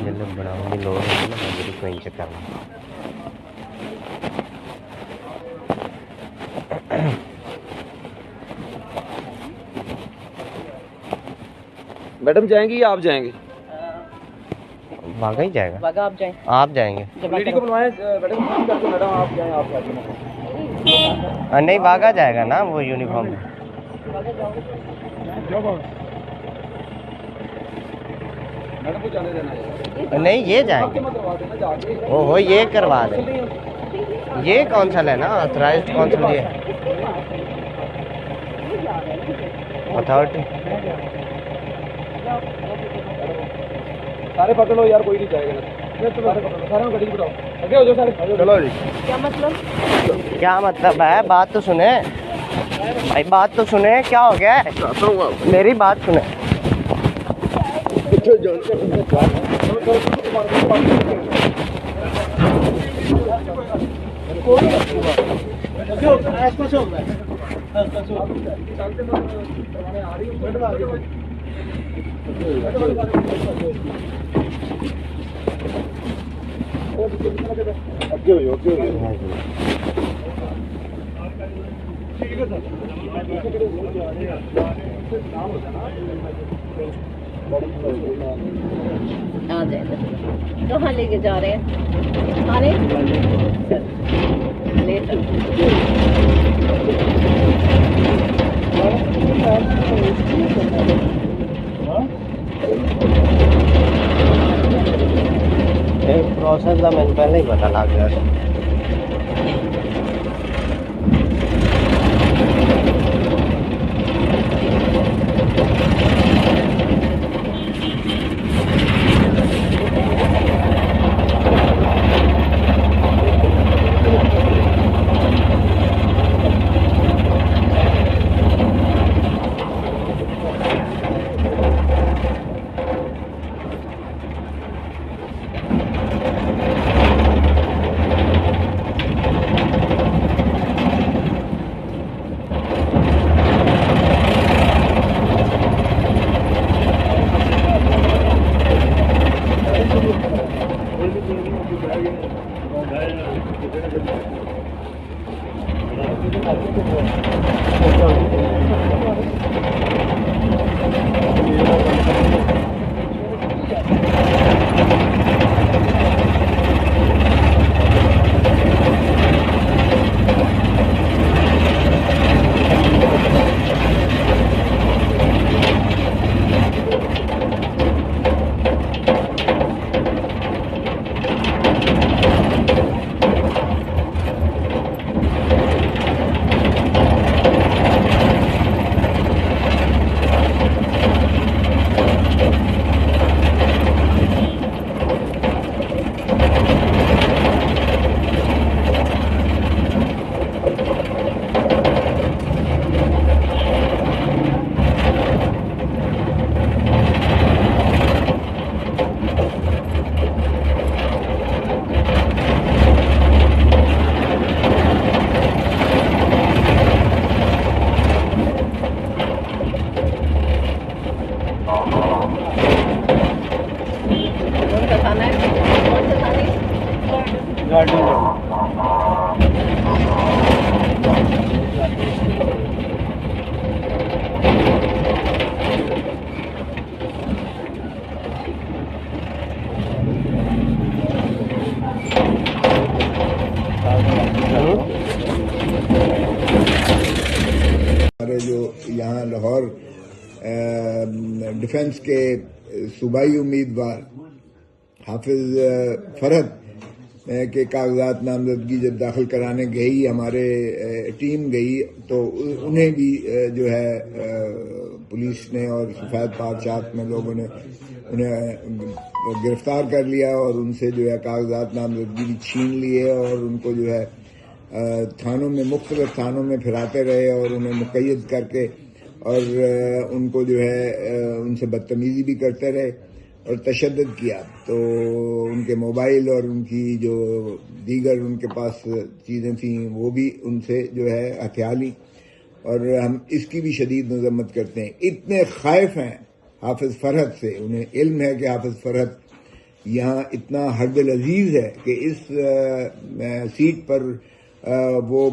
جب بناؤں گی لوگ مجھے کوئی چکر نہیں. میڈم جائیں گی یا آپ جائیں گے؟ بھاگا ہی جائے گا. بھاگا آپ جائیں. آپ جائیں گے. لیڈی کو بنوائیں میڈم آپ جائیں. آپ نہیں بھاگا جائے گا نا وہ یونیفارم میں. میڈم کو جانے دینا ہے. نہیں یہ جائیں گے. وہ یہ کروا دیں. یہ کونسل ہے نا آتھرائزڈ کونسل. یہ اتھارٹی. سارے پکڑ لو یار, کوئی نہیں جائے گا. سارے گاڑی بٹھاؤ, آگے ہو جاؤ سارے. چلو جی. کیا مطلب؟ کیا مطلب ہے؟ بات تو سنیں بھائی, بات تو سنیں. کیا ہو گیا ہے؟ میری بات سنیں. کہاں لے کے جا رہے ہیں؟ تھانے پروسیس کا مجھے پہلے ہی پتا لگ گیا. جو یہاں لاہور ڈیفنس کے صوبائی امیدوار حافظ فرحت کے کاغذات نامزدگی جب داخل کرانے گئی ہمارے ٹیم گئی تو انہیں بھی جو ہے پولیس نے اور سفید پادشاہت میں لوگوں نے انہیں گرفتار کر لیا اور ان سے جو ہے کاغذات نامزدگی بھی چھین لیے اور ان کو جو ہے تھانوں میں مختلف تھانوں میں پھراتے رہے اور انہیں مقید کر کے اور ان کو جو ہے ان سے بدتمیزی بھی کرتے رہے اور تشدد کیا. تو ان کے موبائل اور ان کی جو دیگر ان کے پاس چیزیں تھیں وہ بھی ان سے جو ہے ہتھیا لی اور ہم اس کی بھی شدید مذمت کرتے ہیں. اتنے خائف ہیں حافظ فرحت سے. انہیں علم ہے کہ حافظ فرحت یہاں اتنا حرب العزیز ہے کہ اس سیٹ پر وہ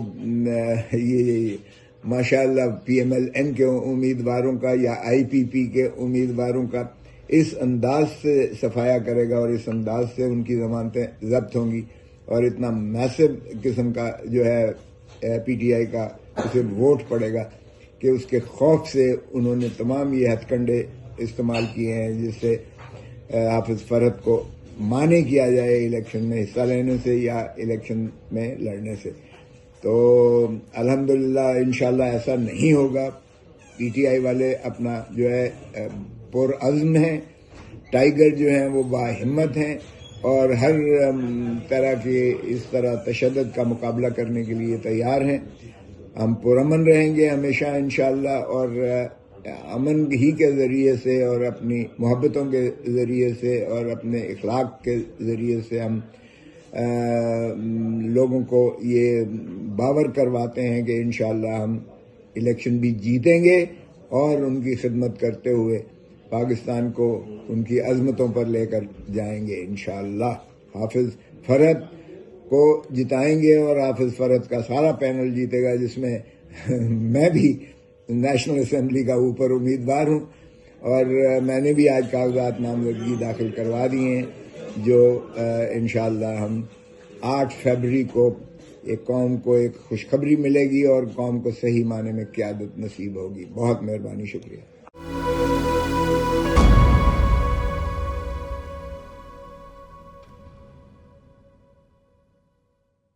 یہ ماشاءاللہ پی ایم ایل این کے امیدواروں کا یا آئی پی پی کے امیدواروں کا اس انداز سے صفایا کرے گا اور اس انداز سے ان کی ضمانتیں ضبط ہوں گی اور اتنا میسو قسم کا جو ہے پی ٹی آئی کا اسے ووٹ پڑے گا کہ اس کے خوف سے انہوں نے تمام یہ ہتھ کنڈے استعمال کیے ہیں جس سے حافظ فرحت کو مانے کیا جائے الیکشن میں حصہ لینے سے یا الیکشن میں لڑنے سے. تو الحمدللہ انشاءاللہ ایسا نہیں ہوگا. پی ٹی آئی والے اپنا جو ہے پرعزم ہیں, ٹائیگر جو ہیں وہ باہمت ہیں اور ہر طرح کے اس طرح تشدد کا مقابلہ کرنے کے لیے تیار ہیں. ہم پرامن رہیں گے ہمیشہ انشاءاللہ اور امن ہی کے ذریعے سے اور اپنی محبتوں کے ذریعے سے اور اپنے اخلاق کے ذریعے سے ہم لوگوں کو یہ باور کرواتے ہیں کہ انشاءاللہ ہم الیکشن بھی جیتیں گے اور ان کی خدمت کرتے ہوئے پاکستان کو ان کی عظمتوں پر لے کر جائیں گے انشاءاللہ. حافظ فرحت کو جتائیں گے اور حافظ فرحت کا سارا پینل جیتے گا جس میں میں بھی نیشنل اسمبلی کا اوپر امیدوار ہوں اور میں نے بھی آج کاغذات نامزدگی داخل کروا دیے ہیں جو انشاءاللہ ہم 8 فروری کو ایک قوم کو ایک خوشخبری ملے گی اور قوم کو صحیح معنی میں قیادت نصیب ہوگی. بہت مہربانی, شکریہ.